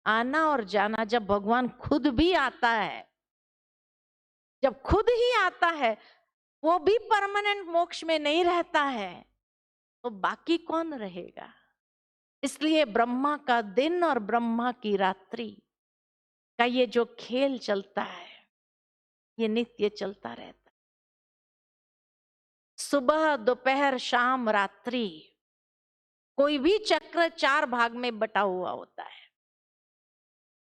आना और जाना, जब भगवान खुद भी आता है, जब खुद ही आता है, वो भी परमानेंट मोक्ष में नहीं रहता है, तो बाकी कौन रहेगा? इसलिए ब्रह्मा का दिन और ब्रह्मा की रात्रि का ये जो खेल चलता है, ये नित्य चलता रहता है। सुबह, दोपहर, शाम, रात्रि, कोई भी चक्र 4 भाग में बटा हुआ होता है।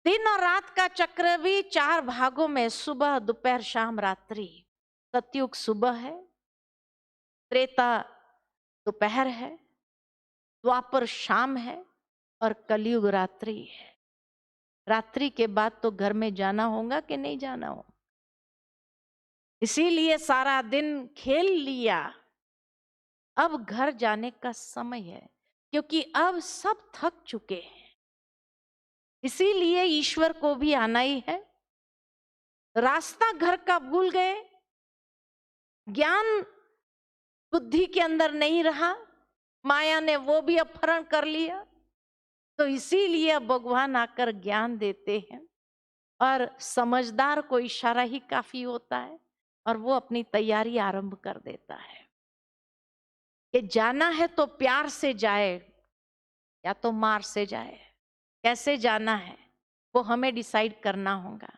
दिन और रात का चक्र भी 4 भागों में, सुबह, दोपहर, शाम, रात्रि। सतयुग सुबह है, त्रेता दोपहर है, द्वापर शाम है और कलयुग रात्रि है। रात्रि के बाद तो घर में जाना होगा कि नहीं जाना होगा? इसीलिए सारा दिन खेल लिया, अब घर जाने का समय है, क्योंकि अब सब थक चुके हैं। इसीलिए ईश्वर को भी आना ही है। रास्ता घर का भूल गए, ज्ञान बुद्धि के अंदर नहीं रहा, माया ने वो भी अपहरण कर लिया। तो इसीलिए भगवान आकर ज्ञान देते हैं और समझदार को इशारा ही काफी होता है और वो अपनी तैयारी आरंभ कर देता है कि जाना है तो प्यार से जाए या तो मार से जाए। कैसे जाना है वो हमें डिसाइड करना होगा।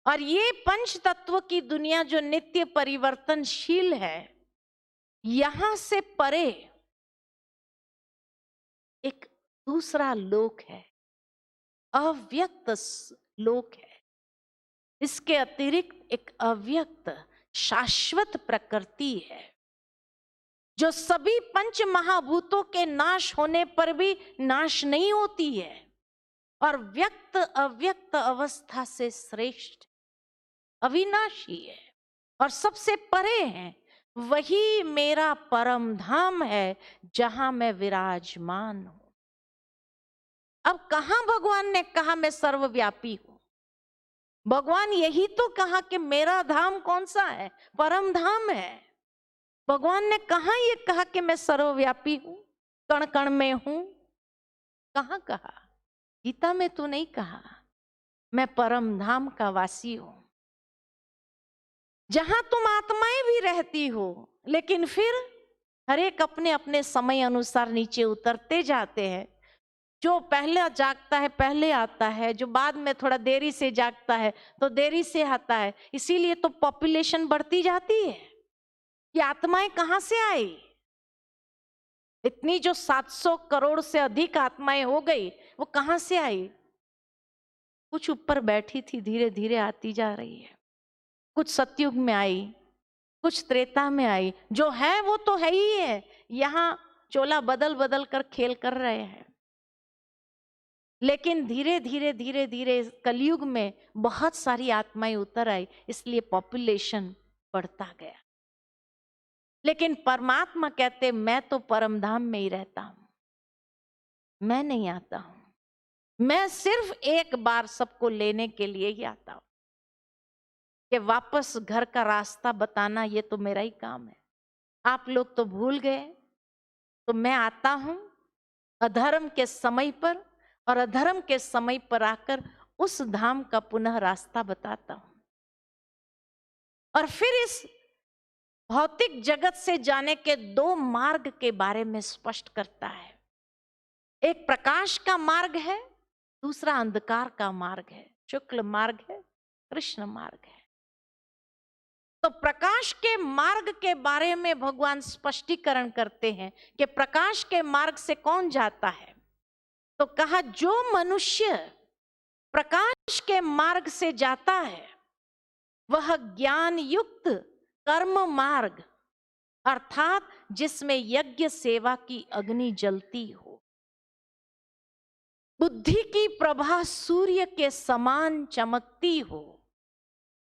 और ये पंच तत्व की दुनिया जो नित्य परिवर्तनशील है, यहां से परे एक दूसरा लोक है, अव्यक्त लोक है। इसके अतिरिक्त एक अव्यक्त शाश्वत प्रकृति है, जो सभी पंच महाभूतों के नाश होने पर भी नाश नहीं होती है और व्यक्त अव्यक्त अवस्था से श्रेष्ठ अविनाशी है और सबसे परे है। वही मेरा परम धाम है जहां मैं विराजमान हूं। अब कहां भगवान ने कहा मैं सर्वव्यापी हूं? भगवान यही तो कहा कि मेरा धाम कौन सा है? परम धाम है। भगवान ने कहा ये कहा कि मैं सर्वव्यापी हूं, कण कण में हूं? कहां कहा? गीता में तो नहीं कहा। मैं परम धाम का वासी हूं, जहां तुम आत्माएं भी रहती हो, लेकिन फिर हर एक अपने अपने समय अनुसार नीचे उतरते जाते हैं। जो पहले जागता है पहले आता है, जो बाद में थोड़ा देरी से जागता है तो देरी से आता है। इसीलिए तो पॉपुलेशन बढ़ती जाती है। ये आत्माएं कहां से आई? इतनी जो 700 करोड़ से अधिक आत्माएं हो गई, वो कहां से आई? कुछ ऊपर बैठी थी, धीरे धीरे आती जा रही है। कुछ सतयुग में आई, कुछ त्रेता में आई। जो है वो तो है ही है। यहाँ चोला बदल बदल कर खेल कर रहे हैं, लेकिन धीरे धीरे धीरे धीरे कलयुग में बहुत सारी आत्माएं उतर आई, इसलिए पॉपुलेशन बढ़ता गया। लेकिन परमात्मा कहते मैं तो परम धाम में ही रहता हूं, मैं नहीं आता हूं। मैं सिर्फ एक बार सबको लेने के लिए ही आता हूं, कि वापस घर का रास्ता बताना ये तो मेरा ही काम है। आप लोग तो भूल गए, तो मैं आता हूं अधर्म के समय पर, और अधर्म के समय पर आकर उस धाम का पुनः रास्ता बताता हूं। और फिर इस भौतिक जगत से जाने के 2 मार्ग के बारे में स्पष्ट करता है। एक प्रकाश का मार्ग है, दूसरा अंधकार का मार्ग है। शुक्ल मार्ग है, कृष्ण मार्ग है। तो प्रकाश के मार्ग के बारे में भगवान स्पष्टीकरण करते हैं कि प्रकाश के मार्ग से कौन जाता है। तो कहा जो मनुष्य प्रकाश के मार्ग से जाता है वह ज्ञान युक्त कर्म मार्ग, अर्थात जिसमें यज्ञ सेवा की अग्नि जलती हो, बुद्धि की प्रभा सूर्य के समान चमकती हो,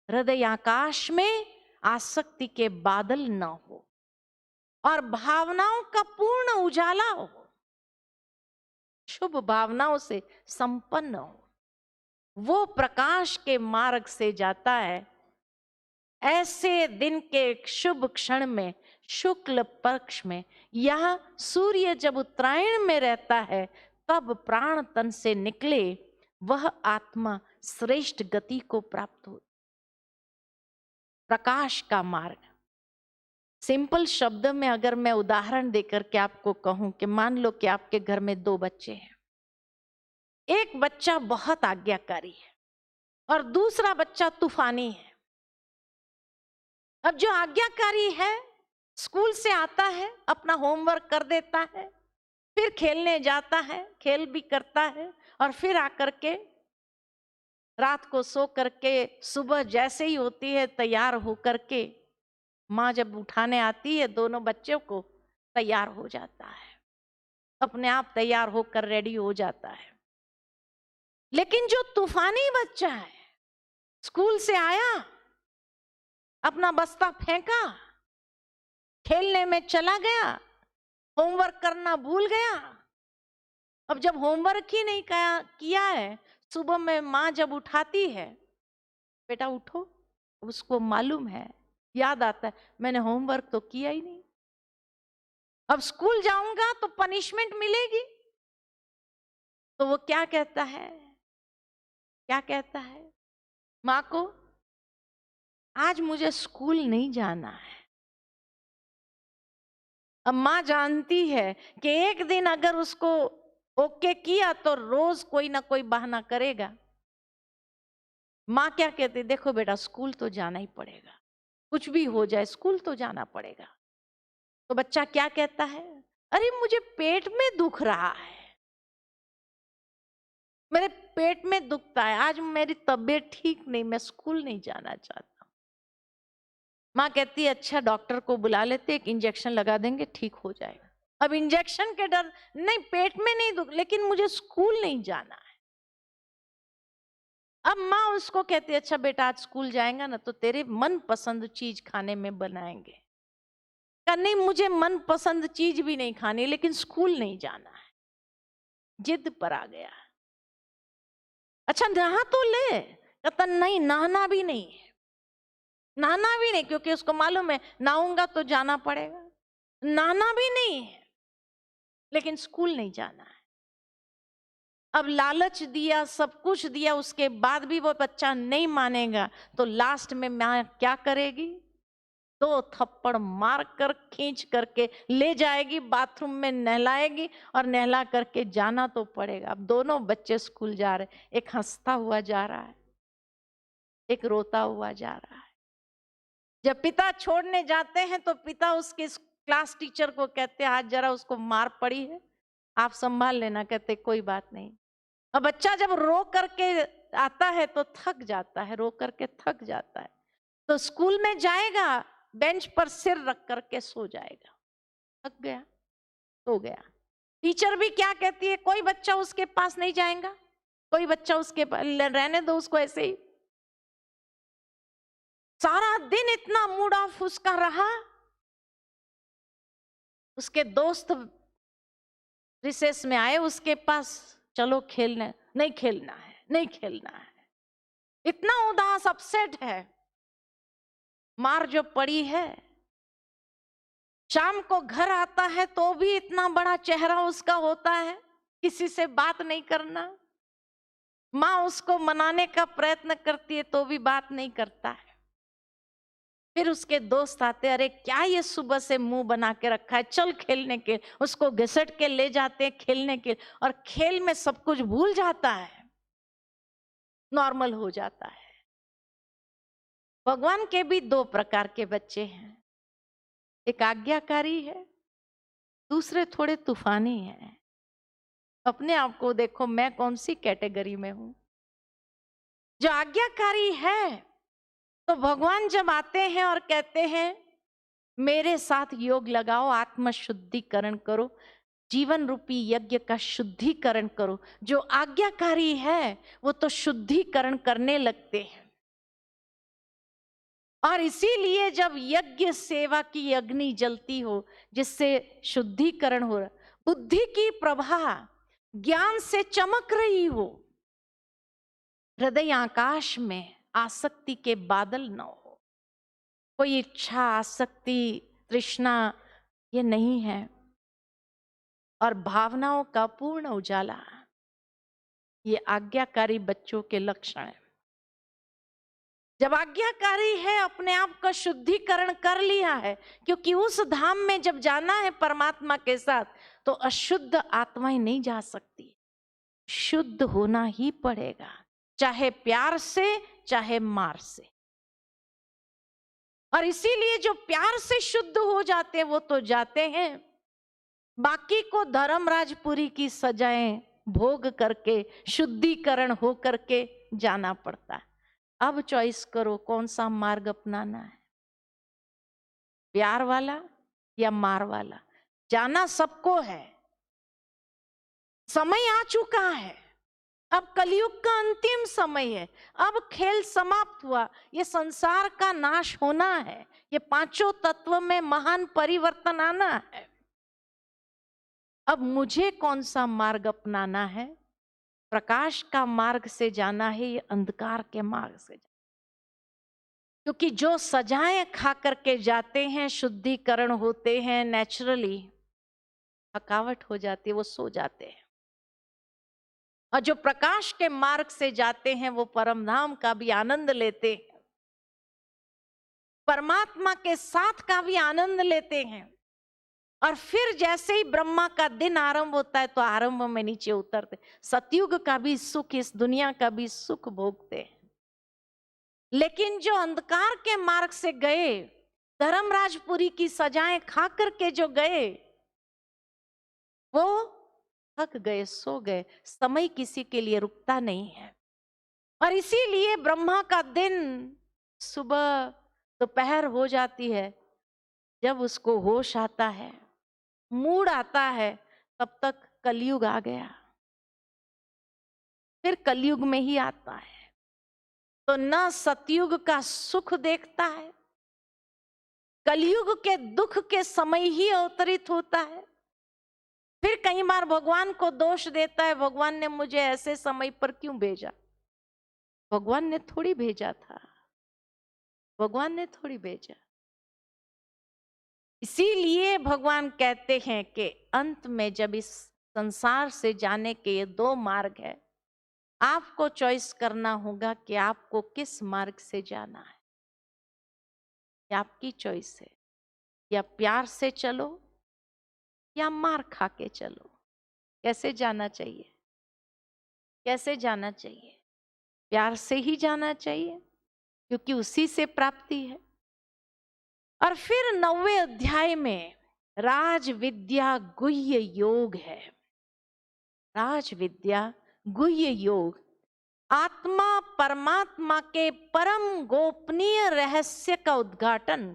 हृदय आकाश में आसक्ति के बादल न हो और भावनाओं का पूर्ण उजाला हो, शुभ भावनाओं से संपन्न हो, वो प्रकाश के मार्ग से जाता है ऐसे दिन के शुभ क्षण में, शुक्ल पक्ष में, यह सूर्य जब उत्तरायण में रहता है, तब प्राण तन से निकले वह आत्मा श्रेष्ठ गति को प्राप्त हो। प्रकाश का मार्ग। सिंपल शब्द में अगर मैं उदाहरण देकर के आपको कहूं कि मान लो कि आपके घर में 2 बच्चे हैं। एक बच्चा बहुत आज्ञाकारी है और दूसरा बच्चा तूफानी है। अब जो आज्ञाकारी है स्कूल से आता है, अपना होमवर्क कर देता है, फिर खेलने जाता है, खेल भी करता है और फिर आकर के रात को सो करके सुबह जैसे ही होती है तैयार होकर के माँ जब उठाने आती है दोनों बच्चों को, तैयार हो जाता है, अपने आप तैयार होकर रेडी हो जाता है। लेकिन जो तूफानी बच्चा है, स्कूल से आया, अपना बस्ता फेंका, खेलने में चला गया, होमवर्क करना भूल गया। अब जब होमवर्क ही नहीं किया है, सुबह में माँ जब उठाती है, बेटा उठो, उसको मालूम है, याद आता है मैंने होमवर्क तो किया ही नहीं, अब स्कूल जाऊंगा तो पनिशमेंट मिलेगी। तो वो क्या कहता है, क्या कहता है माँ को, आज मुझे स्कूल नहीं जाना है। अब माँ जानती है कि एक दिन अगर उसको ओके किया तो रोज कोई ना कोई बहाना करेगा। माँ क्या कहती, देखो बेटा स्कूल तो जाना ही पड़ेगा, कुछ भी हो जाए स्कूल तो जाना पड़ेगा। तो बच्चा क्या कहता है, अरे मुझे पेट में दुख रहा है, मेरे पेट में दुखता है, आज मेरी तबीयत ठीक नहीं, मैं स्कूल नहीं जाना चाहता। माँ कहती है अच्छा डॉक्टर को बुला लेते, एक इंजेक्शन लगा देंगे, ठीक हो जाएगा। अब इंजेक्शन के डर नहीं, पेट में नहीं दुख, लेकिन मुझे स्कूल नहीं जाना है। अब माँ उसको कहती है अच्छा बेटा आज स्कूल जाएगा ना तो तेरे मन पसंद चीज खाने में बनाएंगे। कहा नहीं मुझे मन पसंद चीज भी नहीं खानी, लेकिन स्कूल नहीं जाना है। जिद पर आ गया। अच्छा नहा तो ले, कहता नहीं नहाना भी नहीं, नहाना भी नहीं, क्योंकि उसको मालूम है नहाऊंगा तो जाना पड़ेगा, नहाना भी नहीं है, लेकिन स्कूल नहीं जाना है। अब लालच दिया, सब कुछ दिया, उसके बाद भी वो बच्चा नहीं मानेगा, तो लास्ट में माँ क्या करेगी, 2 थप्पड़ मार कर खींच करके ले जाएगी, बाथरूम में नहलाएगी और नहला करके जाना तो पड़ेगा। अब दोनों बच्चे स्कूल जा रहे, एक हंसता हुआ जा रहा है, एक रोता हुआ जा रहा है। जब पिता छोड़ने जाते हैं तो पिता उसके क्लास टीचर को कहते हैं आज जरा उसको मार पड़ी है, आप संभाल लेना। कहते कोई बात नहीं। अब बच्चा जब रो करके आता है तो थक जाता है, रो करके थक जाता है, तो स्कूल में जाएगा, बेंच पर सिर रख करके सो जाएगा, थक गया, सो गया। टीचर भी क्या कहती है, कोई बच्चा उसके पास नहीं जाएगा, कोई बच्चा उसके रहने दो उसको ऐसे ही। सारा दिन इतना मूड ऑफ उसका रहा। उसके दोस्त रिसेस में आए उसके पास, चलो खेलने, नहीं खेलना है, नहीं खेलना है, इतना उदास अपसेट है, मार जो पड़ी है। शाम को घर आता है तो भी इतना बड़ा चेहरा उसका होता है, किसी से बात नहीं करना। माँ उसको मनाने का प्रयत्न करती है तो भी बात नहीं करता है। फिर उसके दोस्त आते, अरे क्या ये सुबह से मुंह बना के रखा है, चल खेलने के, उसको घिसट के ले जाते हैं खेलने के, और खेल में सब कुछ भूल जाता है, नॉर्मल हो जाता है। भगवान के भी 2 प्रकार के बच्चे हैं, एक आज्ञाकारी है, दूसरे थोड़े तूफानी हैं। अपने आप को देखो मैं कौन सी कैटेगरी में हूं। जो आज्ञाकारी है तो भगवान जब आते हैं और कहते हैं मेरे साथ योग लगाओ, आत्म शुद्धिकरण करो, जीवन रूपी यज्ञ का शुद्धिकरण करो, जो आज्ञाकारी है वो तो शुद्धिकरण करने लगते हैं। और इसीलिए जब यज्ञ सेवा की अग्नि जलती हो जिससे शुद्धिकरण हो रहा, बुद्धि की प्रभा ज्ञान से चमक रही हो, हृदय आकाश में आसक्ति के बादल न हो, कोई इच्छा, आसक्ति, तृष्णा ये नहीं है, और भावनाओं का पूर्ण उजाला, ये आज्ञाकारी बच्चों के लक्षण है। जब आज्ञाकारी है, अपने आप का शुद्धिकरण कर लिया है, क्योंकि उस धाम में जब जाना है परमात्मा के साथ, तो अशुद्ध आत्माएं नहीं जा सकती, शुद्ध होना ही पड़ेगा, चाहे प्यार से चाहे मार से। और इसीलिए जो प्यार से शुद्ध हो जाते हैं वो तो जाते हैं, बाकी को धर्मराजपुरी की सजाएं भोग करके शुद्धिकरण हो करके जाना पड़ता है। अब चॉइस करो कौन सा मार्ग अपनाना है, प्यार वाला या मार वाला। जाना सबको है, समय आ चुका है, अब कलयुग का अंतिम समय है, अब खेल समाप्त हुआ, ये संसार का नाश होना है, ये पांचों तत्व में महान परिवर्तन आना है। अब मुझे कौन सा मार्ग अपनाना है, प्रकाश का मार्ग से जाना है या अंधकार के मार्ग से जाना? क्योंकि जो सजाएं खा करके जाते हैं, शुद्धिकरण होते हैं, नेचुरली थकावट हो जाती है, वो सो जाते हैं। और जो प्रकाश के मार्ग से जाते हैं वो परम धाम का भी आनंद लेते हैं, परमात्मा के साथ का भी आनंद लेते हैं। और फिर जैसे ही ब्रह्मा का दिन आरंभ होता है तो आरंभ में नीचे उतरते, सतयुग का भी सुख, इस दुनिया का भी सुख भोगते हैं। लेकिन जो अंधकार के मार्ग से गए, धर्मराजपुरी की सजाएं खा करके जो गए, वो थक गए, सो गए। समय किसी के लिए रुकता नहीं है, और इसीलिए ब्रह्मा का दिन सुबह दोपहर हो जाती है, जब उसको होश आता है, मूड आता है, तब तक कलयुग आ गया, फिर कलयुग में ही आता है। तो न सतयुग का सुख देखता है, कलयुग के दुख के समय ही अवतरित होता है। फिर कई बार भगवान को दोष देता है, भगवान ने मुझे ऐसे समय पर क्यों भेजा? भगवान ने थोड़ी भेजा था, भगवान ने थोड़ी भेजा। इसीलिए भगवान कहते हैं कि अंत में जब इस संसार से जाने के ये दो मार्ग है, आपको चॉइस करना होगा कि आपको किस मार्ग से जाना है। ये आपकी चॉइस है, या प्यार से चलो या मार खा के चलो। कैसे जाना चाहिए? कैसे जाना चाहिए? प्यार से ही जाना चाहिए, क्योंकि उसी से प्राप्ति है। और फिर 9वें अध्याय में राज विद्या गुह्य योग है। राज विद्या गुह्य योग, आत्मा परमात्मा के परम गोपनीय रहस्य का उद्घाटन।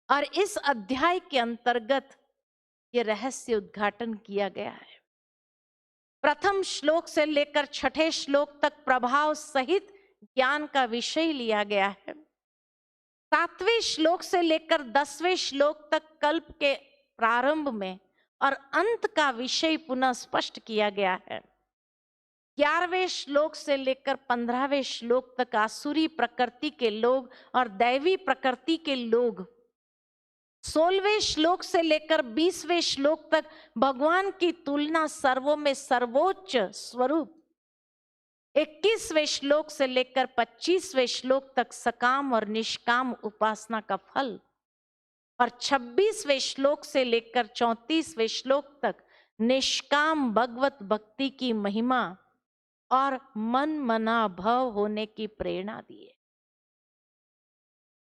और इस अध्याय के अंतर्गत ये रहस्य उद्घाटन किया गया है। प्रथम श्लोक से लेकर 6ठे श्लोक तक प्रभाव सहित ज्ञान का विषय लिया गया है। 7वें श्लोक से लेकर 10वें श्लोक तक कल्प के प्रारंभ में और अंत का विषय पुनः स्पष्ट किया गया है। 11वें श्लोक से लेकर 15वें श्लोक तक आसुरी प्रकृति के लोग और दैवी प्रकृति के लोग, 16वें श्लोक से लेकर 20वें श्लोक तक भगवान की तुलना सर्वों में सर्वोच्च स्वरूप, 21वें श्लोक से लेकर 25वें श्लोक तक सकाम और निष्काम उपासना का फल, और 26वें श्लोक से लेकर 34वें श्लोक तक निष्काम भगवत भक्ति की महिमा और मन मना भव होने की प्रेरणा दी है।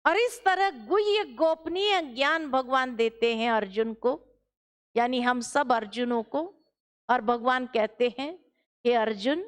और इस तरह गुह्य गोपनीय ज्ञान भगवान देते हैं अर्जुन को, यानी हम सब अर्जुनों को। और भगवान कहते हैं कि अर्जुन,